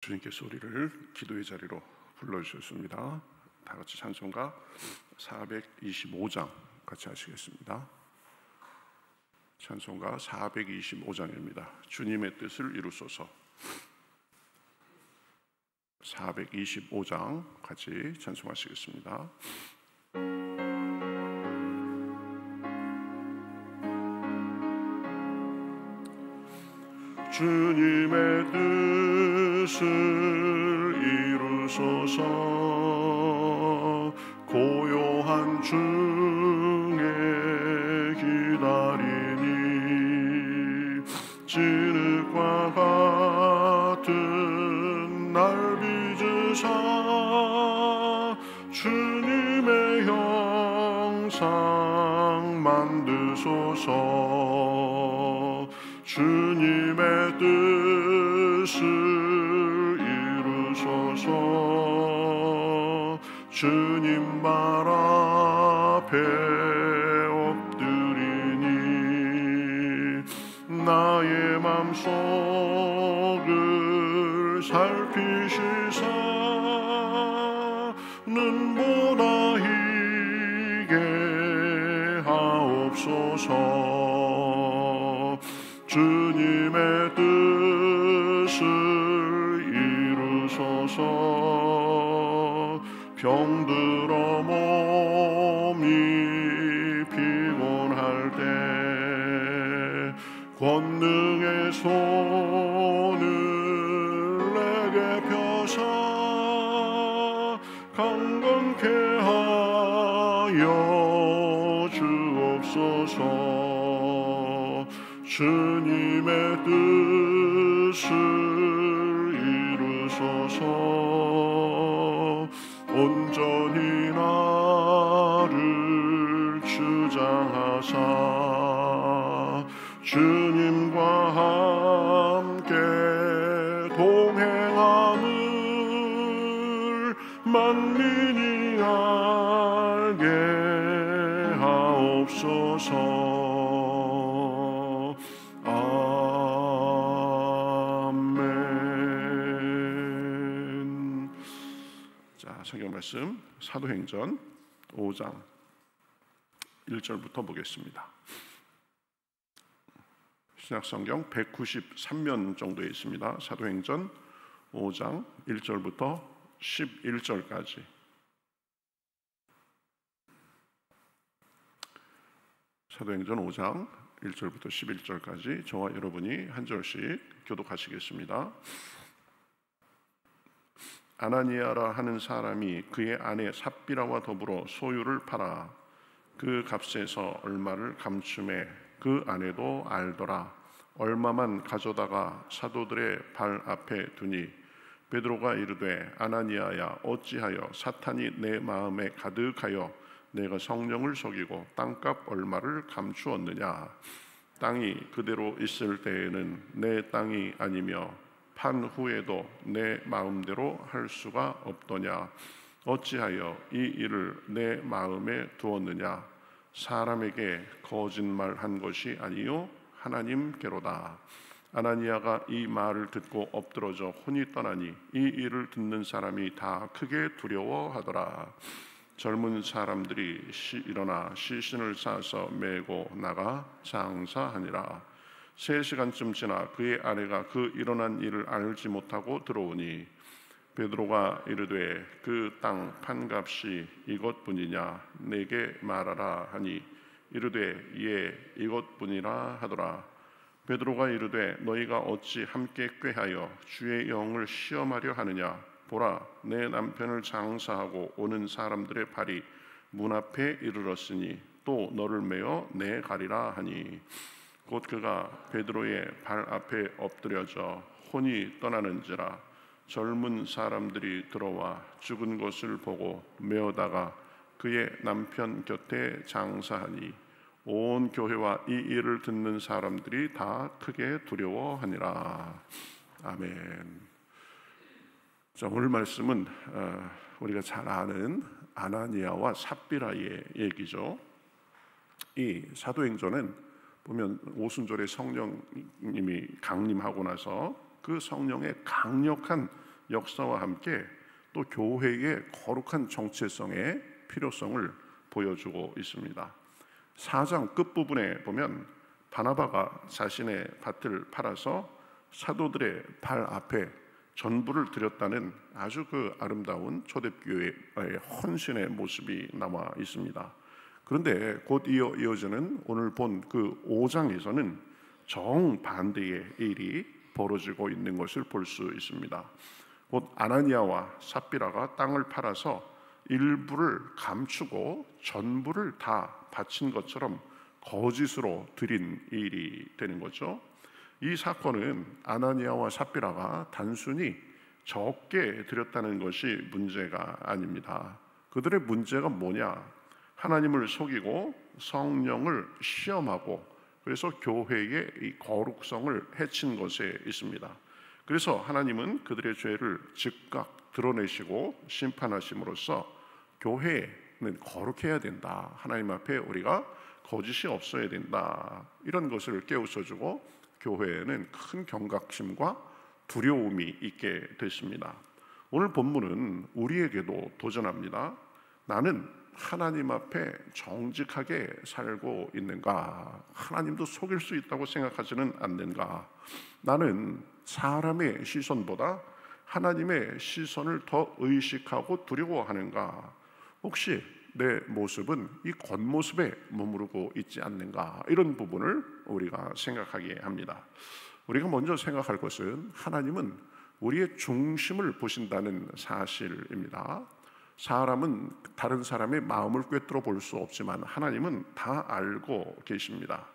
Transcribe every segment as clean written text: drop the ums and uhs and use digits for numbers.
주님께서 우리를 기도의 자리로 불러주셨습니다. 다 같이 찬송가 425장 같이 하시겠습니다. 찬송가 425장입니다. 주님의 뜻을 이루소서. 425장 같이 찬송하시겠습니다. 주님의 뜻을 이루소서. 고요한 중에 기다리니 진흙과 같은 날 빚으사 주님의 형상 만드소서. 주님의 뜻을 이루소서. 주님 발 앞에 엎드리니 나의 맘속을 살피시사 눈보다 희게 하옵소서. 주님의 뜻을 이루소서. 병들어 몸이 피곤할 때 권능의 손을 내게 펴사 강건케 하여 주옵소서. 주님의 뜻을 이루소서. 온전히 나를 주장하사 주님과 함께 동행함을 만민이 알게 하옵소서. 성경 말씀 사도행전 5장 1절부터 보겠습니다. 신약성경 193면 정도에 있습니다. 사도행전 5장 1절부터 11절까지. 사도행전 5장 1절부터 11절까지 저와 여러분이 한 절씩 교독하시겠습니다. 아나니아라 하는 사람이 그의 아내 삽비라와 더불어 소유를 팔아 그 값에서 얼마를 감춤해 그 아내도 알더라. 얼마만 가져다가 사도들의 발 앞에 두니 베드로가 이르되 아나니아야 어찌하여 사탄이 내 마음에 가득하여 내가 성령을 속이고 땅값 얼마를 감추었느냐. 땅이 그대로 있을 때에는 내 땅이 아니며 판 후에도 내 마음대로 할 수가 없더냐. 어찌하여 이 일을 내 마음에 두었느냐. 사람에게 거짓말한 것이 아니요 하나님께로다. 아나니아가 이 말을 듣고 엎드러져 혼이 떠나니 이 일을 듣는 사람이 다 크게 두려워하더라. 젊은 사람들이 일어나 시신을 싸서 메고 나가 장사하니라. 3시간쯤 지나 그의 아내가 그 일어난 일을 알지 못하고 들어오니 베드로가 이르되 그 땅 판값이 이것뿐이냐 내게 말하라 하니 이르되 예 이것뿐이라 하더라. 베드로가 이르되 너희가 어찌 함께 꾀하여 주의 영을 시험하려 하느냐. 보라 내 남편을 장사하고 오는 사람들의 발이 문 앞에 이르렀으니 또 너를 메어 내 가리라 하니 곧 그가 베드로의 발 앞에 엎드려져 혼이 떠나는지라 젊은 사람들이 들어와 죽은 것을 보고 메어다가 그의 남편 곁에 장사하니 온 교회와 이 일을 듣는 사람들이 다 크게 두려워하니라. 아멘. 자, 오늘 말씀은 우리가 잘 아는 아나니아와 삽비라의 얘기죠. 이 사도행전은 보면 오순절에 성령님이 강림하고 나서 그 성령의 강력한 역사와 함께 또 교회의 거룩한 정체성의 필요성을 보여주고 있습니다. 4장 끝부분에 보면 바나바가 자신의 밭을 팔아서 사도들의 발 앞에 전부를 드렸다는 아주 그 아름다운 초대교회의 헌신의 모습이 나와 있습니다. 그런데 곧 이어지는 오늘 본 그 5장에서는 정반대의 일이 벌어지고 있는 것을 볼 수 있습니다. 곧 아나니아와 삽비라가 땅을 팔아서 일부를 감추고 전부를 다 바친 것처럼 거짓으로 드린 일이 되는 거죠. 이 사건은 아나니아와 삽비라가 단순히 적게 드렸다는 것이 문제가 아닙니다. 그들의 문제가 뭐냐? 하나님을 속이고 성령을 시험하고 그래서 교회의 이 거룩성을 해친 것에 있습니다. 그래서 하나님은 그들의 죄를 즉각 드러내시고 심판하심으로써 교회는 거룩해야 된다. 하나님 앞에 우리가 거짓이 없어야 된다. 이런 것을 깨우쳐주고 교회에는 큰 경각심과 두려움이 있게 됐습니다. 오늘 본문은 우리에게도 도전합니다. 나는 하나님 앞에 정직하게 살고 있는가? 하나님도 속일 수 있다고 생각하지는 않는가? 나는 사람의 시선보다 하나님의 시선을 더 의식하고 두려워하는가? 혹시 내 모습은 이 겉모습에 머무르고 있지 않는가? 이런 부분을 우리가 생각하게 합니다. 우리가 먼저 생각할 것은 하나님은 우리의 중심을 보신다는 사실입니다. 사람은 다른 사람의 마음을 꿰뚫어 볼 수 없지만 하나님은 다 알고 계십니다.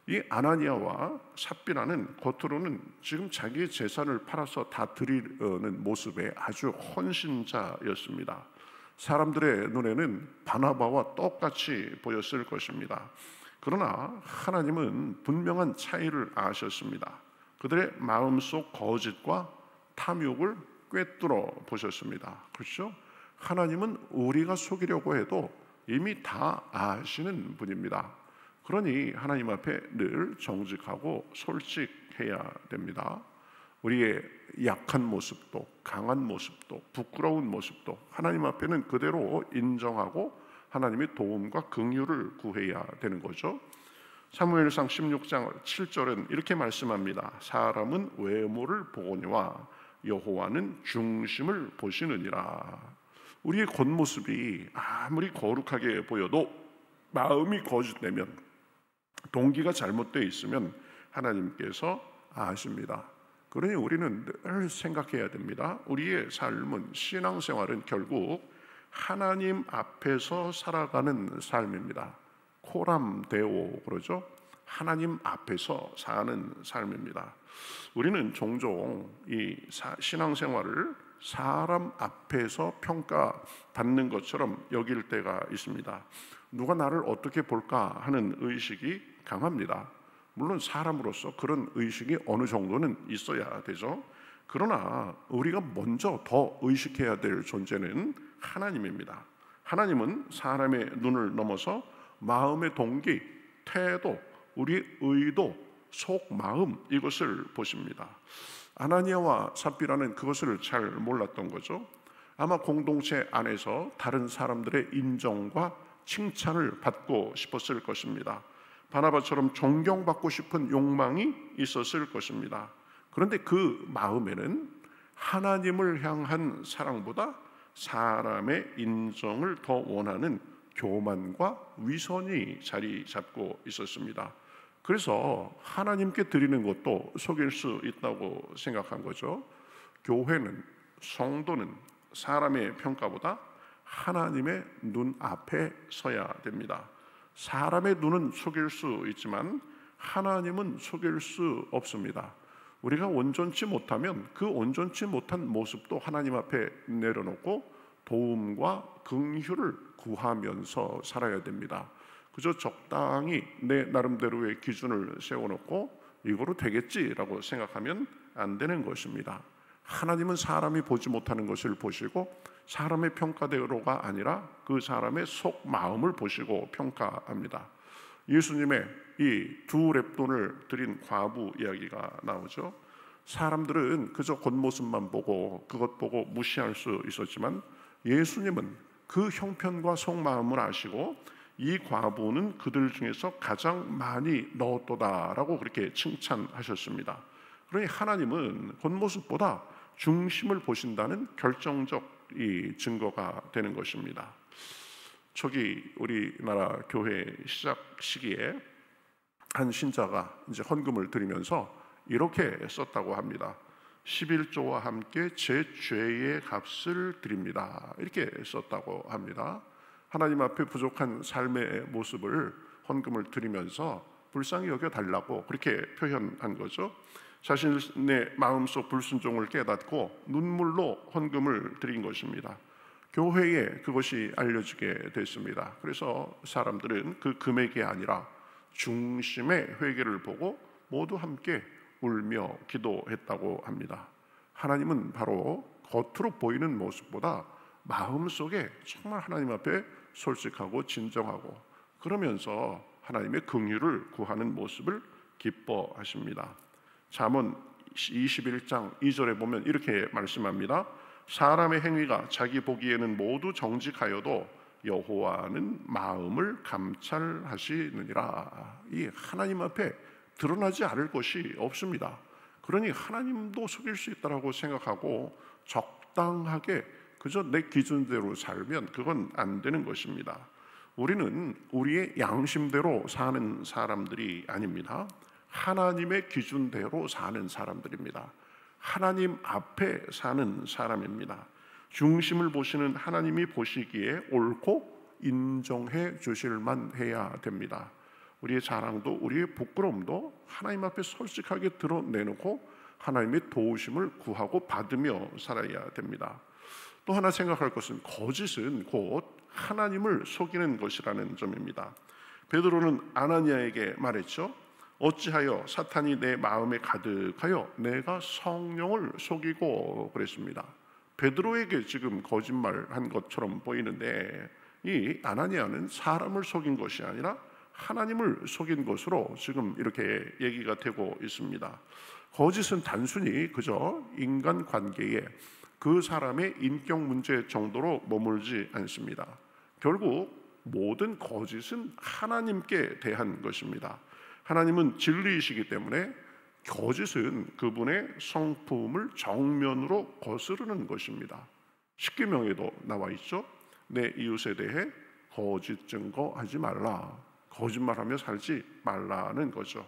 이 아나니아와 삽비라는 겉으로는 지금 자기의 재산을 팔아서 다 드리는 모습의 아주 헌신자였습니다. 사람들의 눈에는 바나바와 똑같이 보였을 것입니다. 그러나 하나님은 분명한 차이를 아셨습니다. 그들의 마음속 거짓과 탐욕을 꿰뚫어 보셨습니다. 그렇죠? 하나님은 우리가 속이려고 해도 이미 다 아시는 분입니다. 그러니 하나님 앞에 늘 정직하고 솔직해야 됩니다. 우리의 약한 모습도 강한 모습도 부끄러운 모습도 하나님 앞에는 그대로 인정하고 하나님의 도움과 긍휼을 구해야 되는 거죠. 사무엘상 16장 7절은 이렇게 말씀합니다. 사람은 외모를 보거니와 여호와는 중심을 보시느니라. 우리의 겉모습이 아무리 거룩하게 보여도 마음이 거짓되면 동기가 잘못되어 있으면 하나님께서 아십니다. 그러니 우리는 늘 생각해야 됩니다. 우리의 삶은 신앙생활은 결국 하나님 앞에서 살아가는 삶입니다. 코람 데오 그러죠. 하나님 앞에서 사는 삶입니다. 우리는 종종 이 신앙생활을 사람 앞에서 평가받는 것처럼 여길 때가 있습니다. 누가 나를 어떻게 볼까 하는 의식이 강합니다. 물론 사람으로서 그런 의식이 어느 정도는 있어야 되죠. 그러나 우리가 먼저 더 의식해야 될 존재는 하나님입니다. 하나님은 사람의 눈을 넘어서 마음의 동기, 태도, 우리의 의도, 속마음 이것을 보십니다. 아나니아와 삽비라는 그것을 잘 몰랐던 거죠. 아마 공동체 안에서 다른 사람들의 인정과 칭찬을 받고 싶었을 것입니다. 바나바처럼 존경받고 싶은 욕망이 있었을 것입니다. 그런데 그 마음에는 하나님을 향한 사랑보다 사람의 인정을 더 원하는 교만과 위선이 자리 잡고 있었습니다. 그래서 하나님께 드리는 것도 속일 수 있다고 생각한 거죠. 교회는, 성도는 사람의 평가보다 하나님의 눈 앞에 서야 됩니다. 사람의 눈은 속일 수 있지만 하나님은 속일 수 없습니다. 우리가 온전치 못하면 그 온전치 못한 모습도 하나님 앞에 내려놓고 도움과 긍휼을 구하면서 살아야 됩니다. 그저 적당히 내 나름대로의 기준을 세워놓고 이거로 되겠지라고 생각하면 안 되는 것입니다. 하나님은 사람이 보지 못하는 것을 보시고 사람의 평가대로가 아니라 그 사람의 속마음을 보시고 평가합니다. 예수님의 이 두 렙돈을 드린 과부 이야기가 나오죠. 사람들은 그저 겉모습만 보고 그것 보고 무시할 수 있었지만 예수님은 그 형편과 속마음을 아시고 이 과부는 그들 중에서 가장 많이 넣었도다라고 그렇게 칭찬하셨습니다. 그러니 하나님은 겉모습보다 중심을 보신다는 결정적 이 증거가 되는 것입니다. 초기 우리나라 교회 시작 시기에 한 신자가 이제 헌금을 드리면서 이렇게 썼다고 합니다. 11조와 함께 제 죄의 값을 드립니다. 이렇게 썼다고 합니다. 하나님 앞에 부족한 삶의 모습을 헌금을 드리면서 불쌍히 여겨달라고 그렇게 표현한 거죠. 자신의 마음속 불순종을 깨닫고 눈물로 헌금을 드린 것입니다. 교회에 그것이 알려지게 됐습니다. 그래서 사람들은 그 금액이 아니라 중심의 회개를 보고 모두 함께 울며 기도했다고 합니다. 하나님은 바로 겉으로 보이는 모습보다 마음속에 정말 하나님 앞에 솔직하고 진정하고 그러면서 하나님의 긍휼을 구하는 모습을 기뻐하십니다. 잠언 21장 2절에 보면 이렇게 말씀합니다. 사람의 행위가 자기 보기에는 모두 정직하여도 여호와는 마음을 감찰하시느니라. 이 하나님 앞에 드러나지 않을 것이 없습니다. 그러니 하나님도 속일 수 있다라고 생각하고 적당하게 그저 내 기준대로 살면 그건 안 되는 것입니다. 우리는 우리의 양심대로 사는 사람들이 아닙니다. 하나님의 기준대로 사는 사람들입니다. 하나님 앞에 사는 사람입니다. 중심을 보시는 하나님이 보시기에 옳고 인정해 주실만 해야 됩니다. 우리의 자랑도 우리의 부끄러움도 하나님 앞에 솔직하게 드러내놓고 하나님의 도우심을 구하고 받으며 살아야 됩니다. 또 하나 생각할 것은 거짓은 곧 하나님을 속이는 것이라는 점입니다. 베드로는 아나니아에게 말했죠. 어찌하여 사탄이 내 마음에 가득하여 내가 성령을 속이고 그랬습니다. 베드로에게 지금 거짓말한 것처럼 보이는데 이 아나니아는 사람을 속인 것이 아니라 하나님을 속인 것으로 지금 이렇게 얘기가 되고 있습니다. 거짓은 단순히 그저 인간관계에 그 사람의 인격 문제 정도로 머물지 않습니다. 결국 모든 거짓은 하나님께 대한 것입니다. 하나님은 진리이시기 때문에 거짓은 그분의 성품을 정면으로 거스르는 것입니다. 십계명에도 나와 있죠. 내 이웃에 대해 거짓 증거하지 말라. 거짓말하며 살지 말라는 거죠.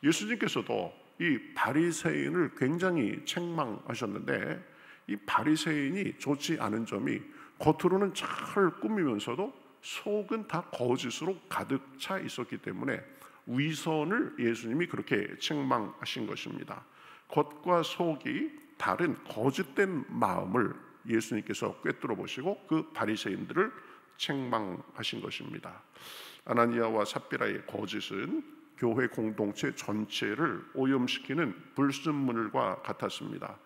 예수님께서도 이 바리새인을 굉장히 책망하셨는데 이 바리새인이 좋지 않은 점이 겉으로는 잘 꾸미면서도 속은 다 거짓으로 가득 차 있었기 때문에 위선을 예수님이 그렇게 책망하신 것입니다. 겉과 속이 다른 거짓된 마음을 예수님께서 꿰뚫어 보시고 그 바리새인들을 책망하신 것입니다. 아나니아와 삽비라의 거짓은 교회 공동체 전체를 오염시키는 불순물과 같았습니다.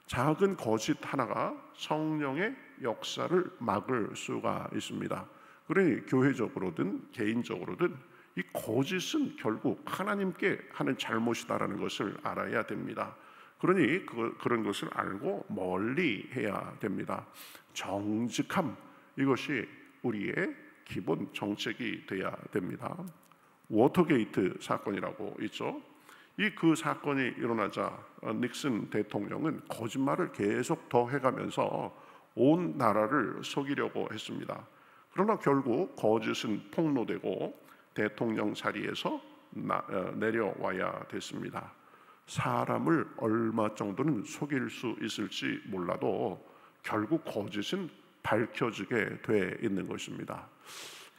작은 거짓 하나가 성령의 역사를 막을 수가 있습니다. 그러니 교회적으로든 개인적으로든 이 거짓은 결국 하나님께 하는 잘못이다라는 것을 알아야 됩니다. 그러니 그런 것을 알고 멀리 해야 됩니다. 정직함, 이것이 우리의 기본 정책이 돼야 됩니다. 워터게이트 사건이라고 있죠. 그 사건이 일어나자 닉슨 대통령은 거짓말을 계속 더 해가면서 온 나라를 속이려고 했습니다. 그러나 결국 거짓은 폭로되고 대통령 자리에서 내려와야 됐습니다. 사람을 얼마 정도는 속일 수 있을지 몰라도 결국 거짓은 밝혀지게 돼 있는 것입니다.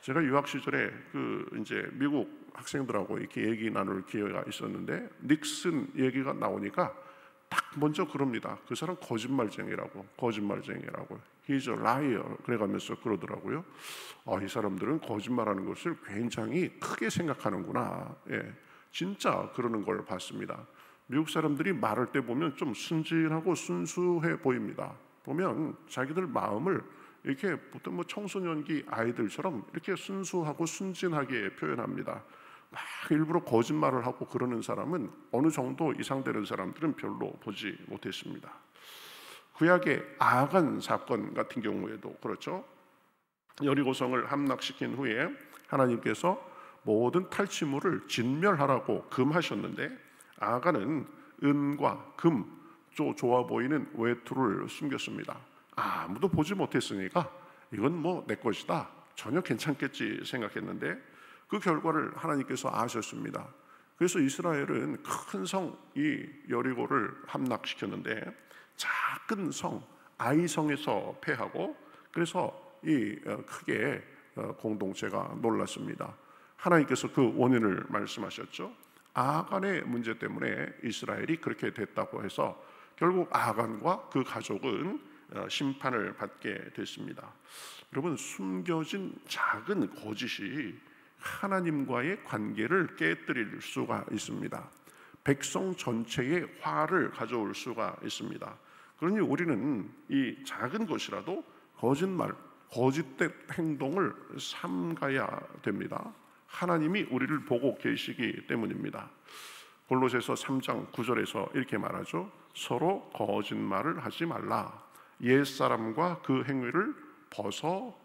제가 유학 시절에 이제 미국 학생들하고 이렇게 얘기 나눌 기회가 있었는데 닉슨 얘기가 나오니까 딱 먼저 그럽니다. 그 사람 거짓말쟁이라고. He's a liar. 그래가면서 그러더라고요. 이 사람들은 거짓말하는 것을 굉장히 크게 생각하는구나. 예, 진짜 그러는 걸 봤습니다. 미국 사람들이 말할 때 보면 좀 순진하고 순수해 보입니다. 보면 자기들 마음을 이렇게 보통 청소년기 아이들처럼 이렇게 순수하고 순진하게 표현합니다. 막 일부러 거짓말을 하고 그러는 사람은 어느 정도 이상되는 사람들은 별로 보지 못했습니다. 구약의 아간 사건 같은 경우에도 그렇죠. 여리고성을 함락시킨 후에 하나님께서 모든 탈취물을 진멸하라고 금하셨는데 아간은 은과 금, 또 좋아 보이는 외투를 숨겼습니다. 아무도 보지 못했으니까 이건 뭐 내 것이다, 전혀 괜찮겠지 생각했는데 그 결과를 하나님께서 아셨습니다. 그래서 이스라엘은 큰 성 이 여리고를 함락시켰는데 작은 성 아이성에서 패하고, 그래서 이 크게 공동체가 놀랐습니다. 하나님께서 그 원인을 말씀하셨죠. 아간의 문제 때문에 이스라엘이 그렇게 됐다고 해서 결국 아간과 그 가족은 심판을 받게 됐습니다. 여러분, 숨겨진 작은 거짓이 하나님과의 관계를 깨뜨릴 수가 있습니다. 백성 전체의 화를 가져올 수가 있습니다. 그러니 우리는 이 작은 것이라도 거짓말, 거짓된 행동을 삼가야 됩니다. 하나님이 우리를 보고 계시기 때문입니다. 골로새서 3장 9절에서 이렇게 말하죠. 서로 거짓말을 하지 말라. 옛사람과 그 행위를 벗어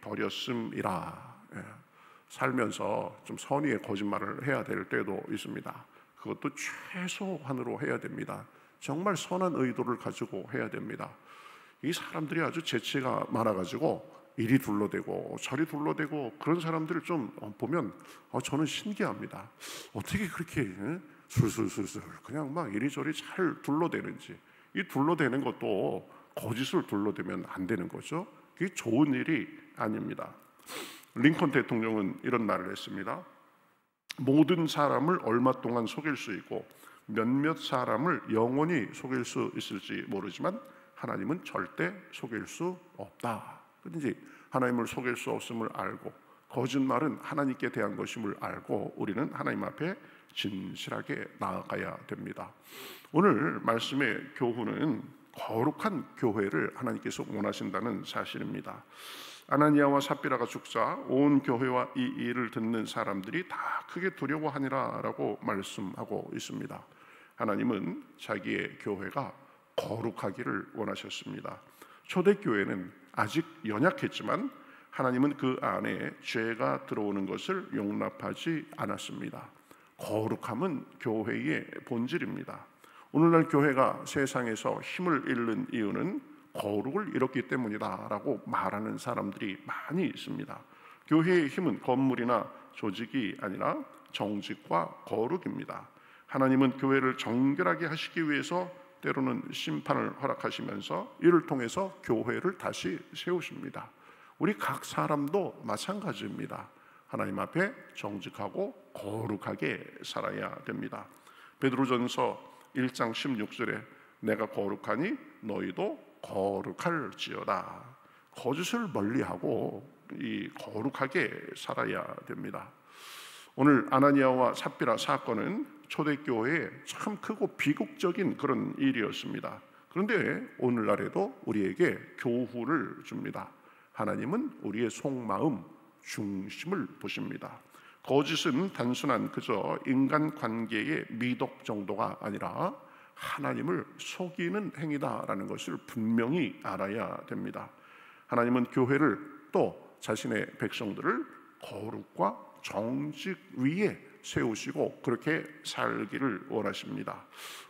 버렸음이라. 살면서 좀 선의의 거짓말을 해야 될 때도 있습니다. 그것도 최소한으로 해야 됩니다. 정말 선한 의도를 가지고 해야 됩니다. 이 사람들이 아주 재치가 많아가지고 이리 둘러대고 저리 둘러대고 그런 사람들을 좀 보면 저는 신기합니다. 어떻게 그렇게 술술술술 그냥 막 이리저리 잘 둘러대는지. 이 둘러대는 것도 거짓을 둘러대면 안 되는 거죠. 그게 좋은 일이 아닙니다. 링컨 대통령은 이런 말을 했습니다. 모든 사람을 얼마 동안 속일 수 있고 몇몇 사람을 영원히 속일 수 있을지 모르지만 하나님은 절대 속일 수 없다. 그런지 하나님을 속일 수 없음을 알고 거짓말은 하나님께 대한 것임을 알고 우리는 하나님 앞에 진실하게 나아가야 됩니다. 오늘 말씀의 교훈은 거룩한 교회를 하나님께서 원하신다는 사실입니다. 아나니아와 삽비라가 죽자 온 교회와 이 일을 듣는 사람들이 다 크게 두려워하니라 라고 말씀하고 있습니다. 하나님은 자기의 교회가 거룩하기를 원하셨습니다. 초대교회는 아직 연약했지만 하나님은 그 안에 죄가 들어오는 것을 용납하지 않았습니다. 거룩함은 교회의 본질입니다. 오늘날 교회가 세상에서 힘을 잃는 이유는 거룩을 잃었기 때문이다 라고 말하는 사람들이 많이 있습니다. 교회의 힘은 건물이나 조직이 아니라 정직과 거룩입니다. 하나님은 교회를 정결하게 하시기 위해서 때로는 심판을 허락하시면서 이를 통해서 교회를 다시 세우십니다. 우리 각 사람도 마찬가지입니다. 하나님 앞에 정직하고 거룩하게 살아야 됩니다. 베드로전서 1장 16절에 내가 거룩하니 너희도 거룩할지어다. 거짓을 멀리하고 이 거룩하게 살아야 됩니다. 오늘 아나니아와 삽비라 사건은 초대교회에 참 크고 비극적인 그런 일이었습니다. 그런데 오늘날에도 우리에게 교훈을 줍니다. 하나님은 우리의 속마음 중심을 보십니다. 거짓은 단순한 그저 인간관계의 미덕 정도가 아니라 하나님을 속이는 행위다라는 것을 분명히 알아야 됩니다. 하나님은 교회를 또 자신의 백성들을 거룩과 정직 위에 세우시고 그렇게 살기를 원하십니다.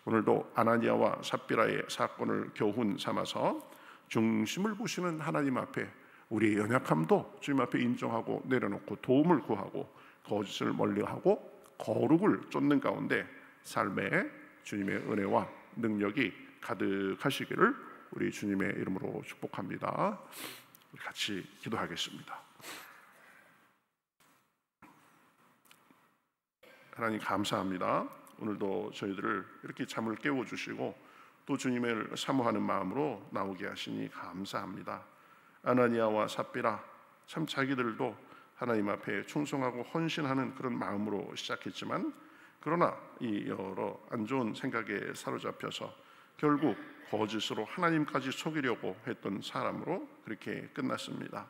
오늘도 아나니아와 삽비라의 사건을 교훈 삼아서 중심을 보시는 하나님 앞에 우리의 연약함도 주님 앞에 인정하고 내려놓고 도움을 구하고 거짓을 멀리하고 거룩을 쫓는 가운데 삶에 주님의 은혜와 능력이 가득하시기를 우리 주님의 이름으로 축복합니다. 우리 같이 기도하겠습니다. 하나님 감사합니다. 오늘도 저희들을 이렇게 잠을 깨워주시고 또 주님을 사모하는 마음으로 나오게 하시니 감사합니다. 아나니아와 삽비라 참 자기들도 하나님 앞에 충성하고 헌신하는 그런 마음으로 시작했지만 그러나 이 여러 안 좋은 생각에 사로잡혀서 결국 거짓으로 하나님까지 속이려고 했던 사람으로 그렇게 끝났습니다.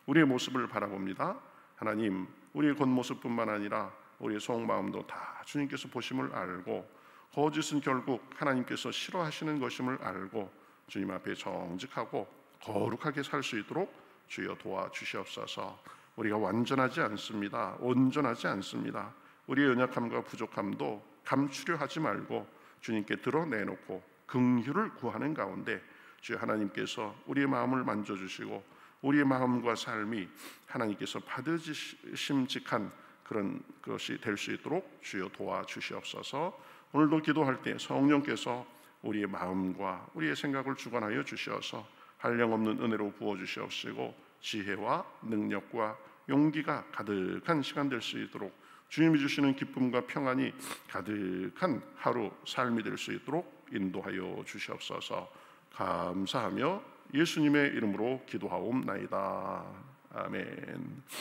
우리의 모습을 바라봅니다. 하나님, 우리의 겉모습뿐만 아니라 우리의 속마음도 다 주님께서 보심을 알고 거짓은 결국 하나님께서 싫어하시는 것임을 알고 주님 앞에 정직하고 거룩하게 살 수 있도록 주여 도와주시옵소서. 우리가 완전하지 않습니다. 온전하지 않습니다. 우리의 연약함과 부족함도 감추려 하지 말고 주님께 드러내놓고 긍휼을 구하는 가운데 주여 하나님께서 우리의 마음을 만져주시고 우리의 마음과 삶이 하나님께서 받으심직한 그런 것이 될 수 있도록 주여 도와주시옵소서. 오늘도 기도할 때 성령께서 우리의 마음과 우리의 생각을 주관하여 주시어서 한량없는 은혜로 부어주시옵시고 지혜와 능력과 용기가 가득한 시간 될 수 있도록 주님이 주시는 기쁨과 평안이 가득한 하루 삶이 될 수 있도록 인도하여 주시옵소서. 감사하며 예수님의 이름으로 기도하옵나이다. 아멘.